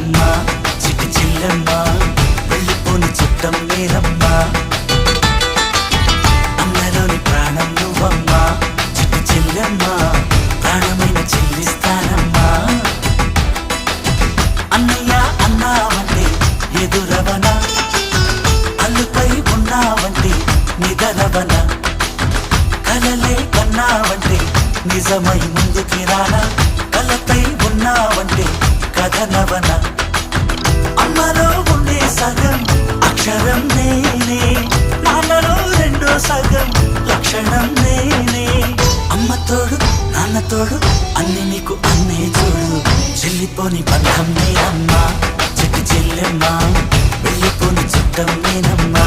నేనమ్మా, చిట్టి చెల్లెమ్మ వెళ్ళిపోని చుట్టం నేనమ్మా. అన్నలోని ప్రాణం నువ్వమ్మా, చిట్టి చెల్లెమ్మ ప్రాణమైన చెల్లిస్తానమ్మా. అన్నయ్య అన్నావంటే ఎదురవన, అల్లుపై ఉన్నావంటే నిదరవన, కలలే కన్నావంటే నిజమై ముందుకి రానా, కలపై ఉన్నావంటే కథనవన. అమ్మలో ఉండే సగం అక్షరం నేనే, నాన్నలో రెండో సగం లక్షణం నేనే. అమ్మ తోడు నాన్న తోడు అన్ని నీకు అన్నే చూడు, చెల్లిపోని బంధం నేనమ్మా, చిట్టి చెల్లెమ్మ వెళ్ళిపోని చుట్టం నేనమ్మా.